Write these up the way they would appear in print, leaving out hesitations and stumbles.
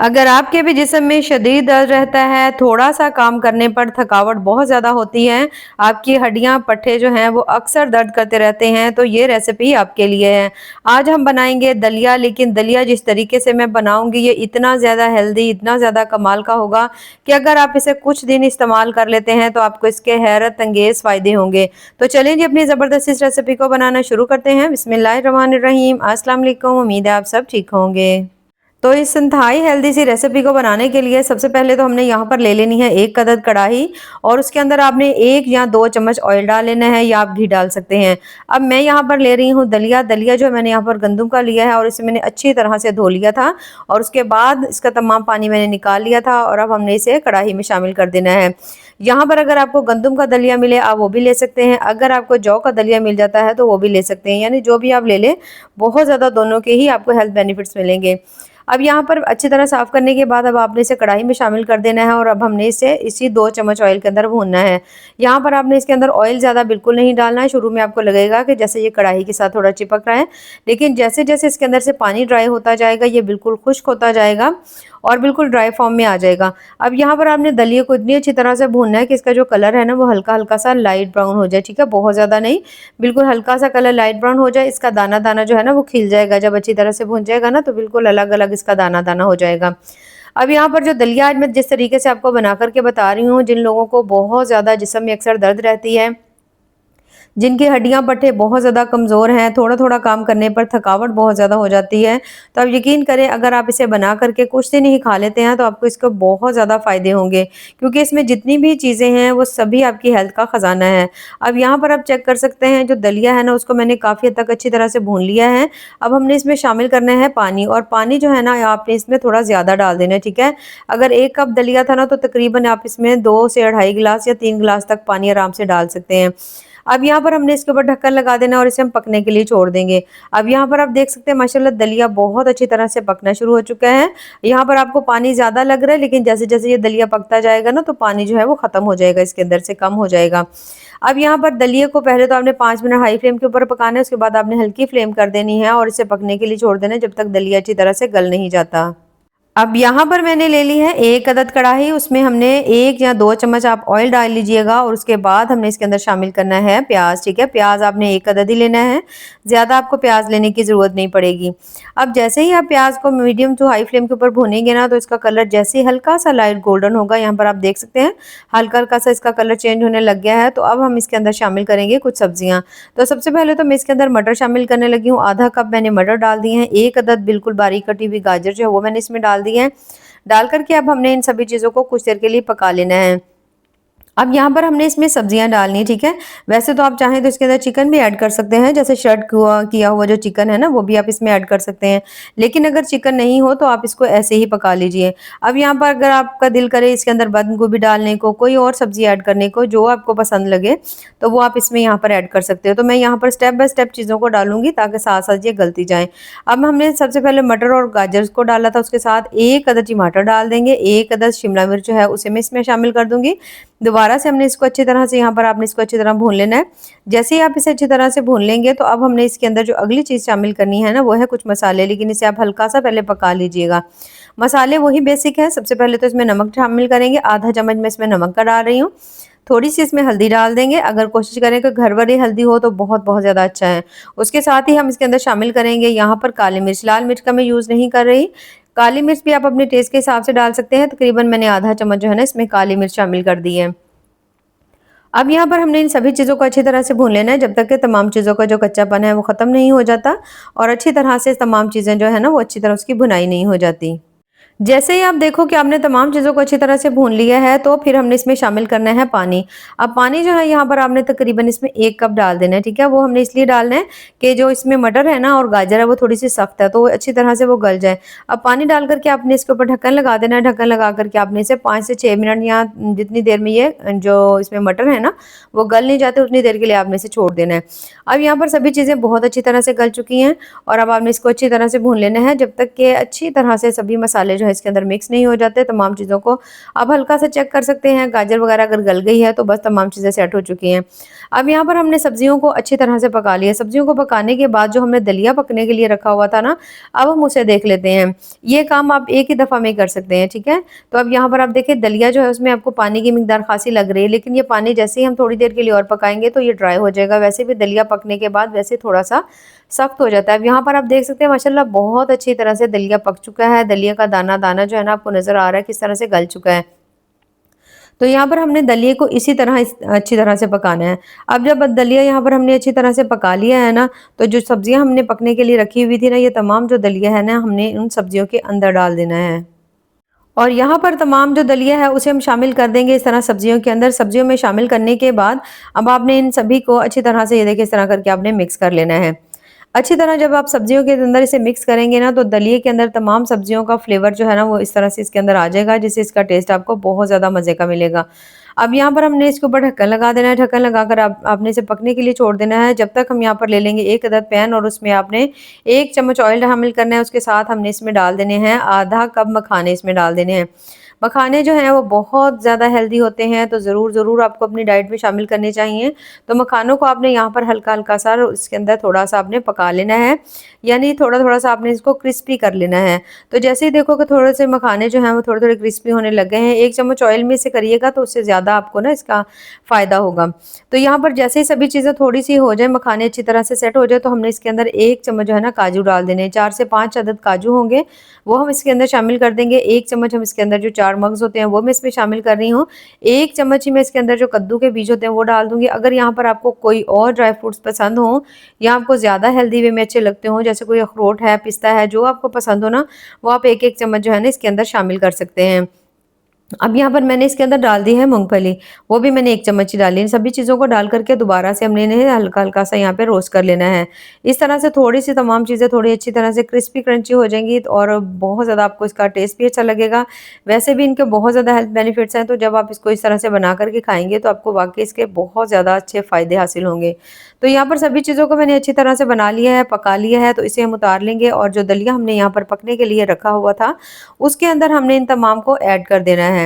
अगर आपके भी जिस्म में शदीद दर्द रहता है, थोड़ा-सा काम करने पर थकावट बहुत ज़्यादा होती है, आपकी हड्डियाँ, पट्टे जो हैं वो अक्सर दर्द करते रहते हैं, तो ये रेसिपी आपके लिए है। आज हम बनाएँगे दलिया, लेकिन दलिया जिस तरीके से मैं बनाऊँगी ये इतना ज़्यादा हेल्दी, इतना ज़्यादा कमाल का होगा कि अगर आप इसे कुछ दिन इस्तेमाल कर लेते हैं तो आपको इसके हैरत अंगेज़ फ़ायदे होंगे। तो चलें जी अपनी ज़बरदस्त इस रेसिपी को बनाना शुरू करते हैं। बिस्मिल्लाहिर्रहमानिर्रहीम। अस्सलाम वालेकुम, उम्मीद है आप सब ठीक होंगे। तो इस इंतहाई हेल्दी सी रेसिपी को बनाने के लिए सबसे पहले तो हमने यहाँ पर ले लेनी है एक अदद कढ़ाई और उसके अंदर आपने 1 या 2 चम्मच ऑयल डाल लेना है या आप घी डाल सकते हैं। अब मैं यहाँ पर ले रही हूँ दलिया। दलिया जो मैंने यहाँ पर गंदम का लिया है और इसे मैंने अच्छी तरह से धो लिया था और उसके बाद इसका तमाम पानी मैंने निकाल लिया था और अब हमने इसे कढ़ाई में शामिल कर देना है। यहाँ पर अगर आपको गंदम का दलिया मिले आप वो भी ले सकते हैं, अगर आपको जौ का दलिया मिल जाता है तो वो भी ले सकते हैं, यानी जो भी आप ले लें, बहुत ज़्यादा दोनों के ही आपको हेल्थ बेनिफिट्स मिलेंगे। अब यहाँ पर अच्छी तरह साफ़ करने के बाद अब आपने इसे कढ़ाई में शामिल कर देना है और अब हमने इसे इसी 2 चम्मच ऑयल के अंदर भूनना है। यहाँ पर आपने इसके अंदर ऑयल ज़्यादा बिल्कुल नहीं डालना है। शुरू में आपको लगेगा कि जैसे ये कढ़ाई के साथ थोड़ा चिपक रहा है, लेकिन जैसे-जैसे इसके अंदर से पानी ड्राई होता जाएगा, ये बिल्कुल खुश्क होता जाएगा और बिल्कुल ड्राई फॉर्म में आ जाएगा। अब यहाँ पर आपने दलिए को इतनी अच्छी तरह से भूनना है कि इसका जो कलर है ना वो हल्का-हल्का सा लाइट ब्राउन हो जाए, ठीक है? बहुत ज़्यादा नहीं, बिल्कुल हल्का सा कलर लाइट ब्राउन हो जाए। इसका दाना-दाना जो है ना वो खिल जाएगा, जब अच्छी तरह से भून जाएगा ना तो बिल्कुल अलग-अलग इसका दाना-दाना हो जाएगा। अब यहाँ पर जो दलिया आज मैं जिस तरीके से आपको बना कर के बता रही हूँ, जिन लोगों को बहुत ज़्यादा जिस्म में अक्सर दर्द रहती है, जिनकी हड्डियां पट्टे बहुत ज़्यादा कमज़ोर हैं, थोड़ा-थोड़ा काम करने पर थकावट बहुत ज़्यादा हो जाती है, तो आप यकीन करें अगर आप इसे बना करके कुछ दिन ही खा लेते हैं तो आपको इसके बहुत ज़्यादा फ़ायदे होंगे, क्योंकि इसमें जितनी भी चीज़ें हैं वो सभी आपकी हेल्थ का ख़जाना है। अब यहाँ पर आप चेक कर सकते हैं जो दलिया है ना उसको मैंने काफ़ी हद तक अच्छी तरह से भून लिया है। अब हमने इसमें शामिल करना है पानी, और पानी जो है ना आपने इसमें थोड़ा ज़्यादा डाल देना है, ठीक है? अगर 1 कप दलिया था ना तो तकरीबन आप इसमें 2 से 2.5 गिलास या 3 गिलास तक पानी आराम से डाल सकते हैं। अब यहाँ पर हमने इसके ऊपर ढक्कन लगा देना और इसे हम पकने के लिए छोड़ देंगे। अब यहाँ पर आप देख सकते हैं माशाल्लाह दलिया बहुत अच्छी तरह से पकना शुरू हो चुका है। यहाँ पर आपको पानी ज़्यादा लग रहा है, लेकिन जैसे-जैसे ये दलिया पकता जाएगा ना तो पानी जो है वो ख़त्म हो जाएगा, इसके अंदर से कम हो जाएगा। अब यहाँ पर दलिये को पहले तो आपने 5 मिनट हाई फ्लेम के ऊपर पकाना है, उसके बाद आपने हल्की फ्लेम कर देनी है और इसे पकने के लिए छोड़ देना है जब तक दलिया अच्छी तरह से गल नहीं जाता। अब यहाँ पर मैंने ले ली है 1 अदद कढ़ाई, उसमें हमने 1 या 2 चम्मच आप ऑयल डाल लीजिएगा और उसके बाद हमने इसके अंदर शामिल करना है प्याज, ठीक है? प्याज आपने 1 अदद ही लेना है, ज़्यादा आपको प्याज लेने की ज़रूरत नहीं पड़ेगी। अब जैसे ही आप प्याज को मीडियम टू हाई फ्लेम के ऊपर भूनेंगे ना तो इसका कलर जैसे ही हल्का सा लाइट गोल्डन होगा, यहाँ पर आप देख सकते हैं हल्का-हल्का सा इसका कलर चेंज होने लग गया है, तो अब हम इसके अंदर शामिल करेंगे कुछ सब्जियाँ। तो सबसे पहले तो मैं इसके अंदर मटर शामिल करने लगी हूँ, आधा कप मैंने मटर डाल दिए हैं, 1 अदद बिल्कुल बारीक कटी हुई गाजर जो है वो मैंने इसमें डाल दी है। डाल करके अब हमने इन सभी चीज़ों को कुछ देर के लिए पका लेना है। अब यहाँ पर हमने इसमें सब्जियाँ डालनी है, ठीक है? वैसे तो आप चाहें तो इसके अंदर चिकन भी ऐड कर सकते हैं, जैसे शर्ट किया हुआ जो चिकन है ना वो भी आप इसमें ऐड कर सकते हैं। लेकिन अगर चिकन नहीं हो तो आप इसको ऐसे ही पका लीजिए। अब यहाँ पर अगर आपका दिल करे इसके अंदर बंद गोभी डालने को, कोई और सब्जी ऐड करने को, जो आपको पसंद लगे तो वो आप इसमें यहाँ पर ऐड कर सकते हो। तो मैं यहाँ पर स्टेप बाय स्टेप चीज़ों को डालूंगी ताकि साथ-साथ ये गलती जाएँ। अब हमने सबसे पहले मटर और गाजर को डाला था, उसके साथ 1 अदद टमाटर डाल देंगे, 1 अदद शिमला मिर्च जो है उसे मैं इसमें शामिल कर दूँगी। दोबारा से हमने इसको अच्छी तरह से यहाँ पर आपने इसको अच्छी तरह भून लेना है। जैसे ही आप इसे अच्छी तरह से भून लेंगे तो अब हमने इसके अंदर जो अगली चीज़ शामिल करनी है ना वो है कुछ मसाले, लेकिन इसे आप हल्का सा पहले पका लीजिएगा। मसाले वही बेसिक है। सबसे पहले तो इसमें नमक शामिल करेंगे, आधा चम्मच मैं इसमें नमक का डाल रही हूँ। थोड़ी सी इसमें हल्दी डाल देंगे, अगर कोशिश करें कि घर वाली हल्दी हो तो बहुत-बहुत ज़्यादा अच्छा है। उसके साथ ही हम इसके अंदर शामिल करेंगे यहाँ पर काली मिर्च, लाल मिर्च का मैं यूज़ नहीं कर रही। काली मिर्च भी आप अपने टेस्ट के हिसाब से डाल सकते हैं, तकरीबन मैंने आधा चम्मच जो है ना इसमें काली मिर्च शामिल कर दी है। अब यहाँ पर हमने इन सभी चीज़ों को अच्छी तरह से भून लेना है जब तक कि तमाम चीज़ों का जो कच्चापन है वो ख़त्म नहीं हो जाता और अच्छी तरह से तमाम चीज़ें जो है ना वो अच्छी तरह उसकी भुनाई नहीं हो जाती। जैसे ही आप देखो कि आपने तमाम चीज़ों को अच्छी तरह से भून लिया है तो फिर हमने इसमें शामिल करना है पानी। अब पानी जो है यहाँ पर आपने तकरीबन इसमें 1 कप डाल देना है, ठीक है? वो हमने इसलिए डालना है कि जो इसमें मटर है ना और गाजर है वो थोड़ी-सी सख्त है, तो वो अच्छी तरह से वो गल जाए। अब पानी डाल कर के आपने इसके ऊपर ढक्कन लगा देना है, ढक्कन लगा कर के आपने इसे 5 से 6 मिनट या जितनी देर में ये जो इसमें मटर है ना वो गल नहीं जाते उतनी देर के लिए आपने इसे छोड़ देना है। अब यहाँ पर सभी चीज़ें बहुत अच्छी तरह से गल चुकी हैं और अब आपने इसको अच्छी तरह से भून लेना है जब तक कि अच्छी तरह से सभी मसाले जो है इसके अंदर मिक्स नहीं हो जाते तमाम चीज़ों को। आप हल्का सा चेक कर सकते हैं, गाजर वगैरह अगर गल गई है तो बस तमाम चीज़ें सेट हो चुकी हैं। अब यहाँ पर हमने सब्जियों को अच्छी तरह से पका लिया। सब्जियों को पकाने के बाद जो हमने दलिया पकने के लिए रखा हुआ था ना, अब हम उसे देख लेते हैं। ये काम आप एक ही दफ़ा में कर सकते हैं, ठीक है? तो अब यहाँ पर आप देखिए दलिया जो है उसमें आपको पानी की मिकदार खासी लग रही है, लेकिन ये पानी जैसे ही हम थोड़ी देर के लिए और पकाएँगे तो ये ड्राई हो जाएगा। वैसे भी दलिया पकने के बाद वैसे थोड़ा-सा सख्त हो जाता है। अब यहाँ पर आप देख सकते हैं माशाल्लाह बहुत अच्छी तरह से दलिया पक चुका है। दलिया का दाना-दाना जो है ना आपको नज़र आ रहा है किस तरह से गल चुका है। तो यहाँ पर हमने दलिए को इसी तरह अच्छी तरह से पकाना है। अब जब दलिया यहाँ पर हमने अच्छी तरह से पका लिया है ना, तो जो सब्जियाँ हमने पकने के लिए रखी हुई थी ना, ये तमाम जो दलिया है ना, हमने उन सब्जियों के अंदर डाल देना है। और यहाँ पर तमाम जो दलिया है उसे हम शामिल कर देंगे इस तरह सब्जियों के अंदर। सब्जियों में शामिल करने के बाद अब आपने इन सभी को अच्छी तरह से ये देखिए इस तरह करके आपने मिक्स कर लेना है। अच्छी तरह जब आप सब्जियों के अंदर इसे मिक्स करेंगे ना, तो दलिए के अंदर तमाम सब्जियों का फ्लेवर जो है ना वो इस तरह से इसके अंदर आ जाएगा, जिससे इसका टेस्ट आपको बहुत ज़्यादा मज़े का मिलेगा। अब यहाँ पर हमने इसके ऊपर ढक्कन लगा देना है। ढक्कन लगाकर आपने इसे पकने के लिए छोड़ देना है, जब तक हम यहाँ पर ले लेंगे 1 अदद पैन और उसमें आपने 1 चम्मच ऑयल शामिल करना है। उसके साथ हमने इसमें डाल देने हैं आधा कप मखाने इसमें डाल देने हैं। मखाने जो हैं वो बहुत ज़्यादा हेल्दी होते हैं, तो ज़रूर आपको अपनी डाइट में शामिल करने चाहिए। तो मखानों को आपने यहाँ पर हल्का-हल्का सा इसके अंदर थोड़ा-सा आपने पका लेना है, यानी थोड़ा-थोड़ा सा आपने इसको क्रिस्पी कर लेना है। तो जैसे ही देखो कि थोड़े से मखाने जो हैं वो थोड़े-थोड़े क्रिस्पी होने लग गए हैं, 1 चम्मच ऑयल में इसे करिएगा तो उससे ज़्यादा आपको ना इसका फ़ायदा होगा। तो यहाँ पर जैसे ही सभी चीज़ें थोड़ी-सी हो जाए, मखाने अच्छी तरह से सेट हो जाए, तो हमने इसके अंदर 1 चम्मच जो है ना काजू डाल देने हैं। 4 से 5 अदद काजू होंगे, वो हम इसके अंदर शामिल कर देंगे। 1 चम्मच हम इसके अंदर जो 4 मग्ज़ होते हैं वो मैं इसमें शामिल कर रही हूँ। 1 चम्मच ही मैं इसके अंदर जो कद्दू के बीज होते हैं वो डाल दूँगी। अगर यहाँ पर आपको कोई और ड्राई फ्रूट्स पसंद हों या आपको ज़्यादा हेल्दी वे में अच्छे लगते हों, जैसे कोई अखरोट है, पिस्ता है, जो आपको पसंद हो ना, वो आप 1-1 चम्मच जो है ना इसके अंदर शामिल कर सकते हैं। अब यहाँ पर मैंने इसके अंदर डाल दी है मूँगफली, वो भी मैंने 1 चम्मच ही डाली। इन सभी चीज़ों को डाल करके दोबारा से हमने इन्हें हल्का-हल्का सा यहाँ पे रोस्ट कर लेना है। इस तरह से थोड़ी-सी तमाम चीज़ें थोड़ी अच्छी तरह से क्रिस्पी क्रंची हो जाएँगी और बहुत ज़्यादा आपको इसका टेस्ट भी अच्छा लगेगा। वैसे भी इनके बहुत ज़्यादा हेल्थ बेनिफिट्स हैं, तो जब आप इसको इस तरह से बना कर के खाएँगे तो आपको वाक़ई इसके बहुत ज़्यादा अच्छे फ़ायदे हासिल होंगे। तो यहाँ पर सभी चीज़ों को मैंने अच्छी तरह से बना लिया है, पका लिया है, तो इसे हम उतार लेंगे और जो दलिया हमने यहाँ पर पकने के लिए रखा हुआ था, उसके अंदर हमने इन तमाम को ऐड कर देना है।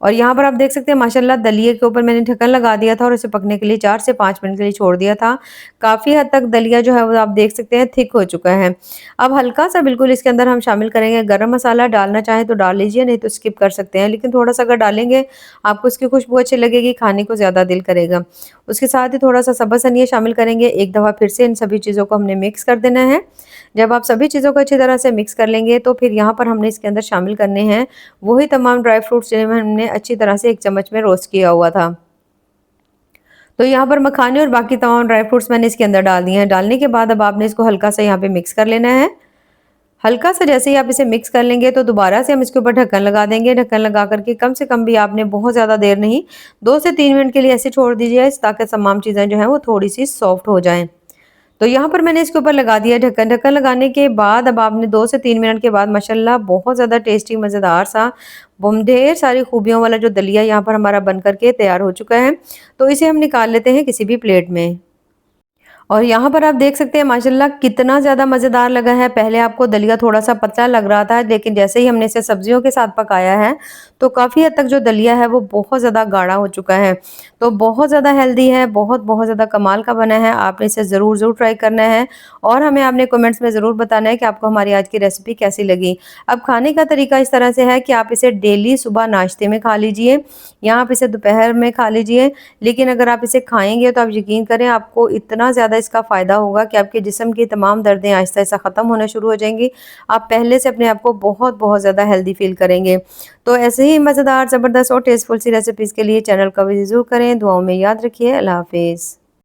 और यहाँ पर आप देख सकते हैं माशाल्लाह दलिये के ऊपर मैंने ढक्कन लगा दिया था और इसे पकने के लिए 4 से 5 मिनट के लिए छोड़ दिया था। काफ़ी हद तक दलिया जो है वो आप देख सकते हैं थिक हो चुका है। अब हल्का-सा बिल्कुल इसके अंदर हम शामिल करेंगे गरम मसाला, डालना चाहें तो डाल लीजिए, नहीं तो स्किप कर सकते हैं। लेकिन थोड़ा-सा अगर डालेंगे आपको इसकी खुशबू अच्छी लगेगी, खाने को ज़्यादा दिल करेगा। उसके साथ ही थोड़ा-सा सब्ज़ धनिया शामिल करेंगे। एक दफ़ा फिर से इन सभी चीज़ों को हमने मिक्स कर देना है। जब आप सभी चीज़ों को अच्छी तरह से मिक्स कर लेंगे तो फिर यहाँ पर हमने इसके अंदर शामिल करने हैं वही तमाम ड्राई फ्रूट्स जिन्हें हमने अच्छी तरह से 1 चम्मच में रोस्ट किया हुआ था। तो यहाँ पर मखाने और बाकी तमाम ड्राई फ्रूट्स मैंने इसके अंदर डाल दिए हैं। डालने के बाद अब आपने इसको हल्का-सा यहाँ पे मिक्स कर लेना है। हल्का-सा जैसे ही आप इसे मिक्स कर लेंगे तो दोबारा से हम इसके ऊपर ढक्कन लगा देंगे। ढक्कन लगा कर के कम से कम भी आपने बहुत ज़्यादा देर नहीं, 2 से 3 मिनट के लिए ऐसे छोड़ दीजिए ताकि तमाम चीज़ें जो हैं वो थोड़ी-सी सॉफ्ट हो जाएँ। तो यहाँ पर मैंने इसके ऊपर लगा दिया ढक्कन। ढक्कन लगाने के बाद अब आपने 2 से 3 मिनट के बाद माशाल्लाह बहुत ज़्यादा टेस्टी मज़ेदार सा ढेर सारी खूबियों वाला जो दलिया यहाँ पर हमारा बन कर के तैयार हो चुका है। तो इसे हम निकाल लेते हैं किसी भी प्लेट में। और यहाँ पर आप देख सकते हैं माशाल्लाह कितना ज़्यादा मज़ेदार लगा है। पहले आपको दलिया थोड़ा-सा पतला लग रहा था, लेकिन जैसे ही हमने इसे सब्जियों के साथ पकाया है, तो काफ़ी हद तक जो दलिया है वो बहुत ज़्यादा गाढ़ा हो चुका है। तो बहुत ज़्यादा हेल्दी है, बहुत ज़्यादा कमाल का बना है। आपने इसे ज़रूर करना है और हमें आपने कमेंट्स में ज़रूर बताना है कि आपको हमारी आज की रेसिपी कैसी लगी। अब खाने का तरीका इस तरह से है कि आप इसे डेली सुबह नाश्ते में खा लीजिए या आप इसे दोपहर में खा लीजिए, लेकिन अगर आप इसे खाएँगे तो आप यकीन करें आपको इतना ज़्यादा इसका फ़ायदा होगा कि आपके जिस्म की तमाम दर्दें आहिस्ता-आहिस्ता ख़त्म होना शुरू हो जाएँगी। आप पहले से अपने आप को बहुत ज़्यादा हेल्दी फ़ील करेंगे। तो ऐसे ही मज़ेदार, ज़बरदस्त और टेस्टफुल सी रेसिपीज़ के लिए चैनल का विज़िट ज़रूर करें। दुआओं में याद रखिए। अल्लाह हाफ़िज़।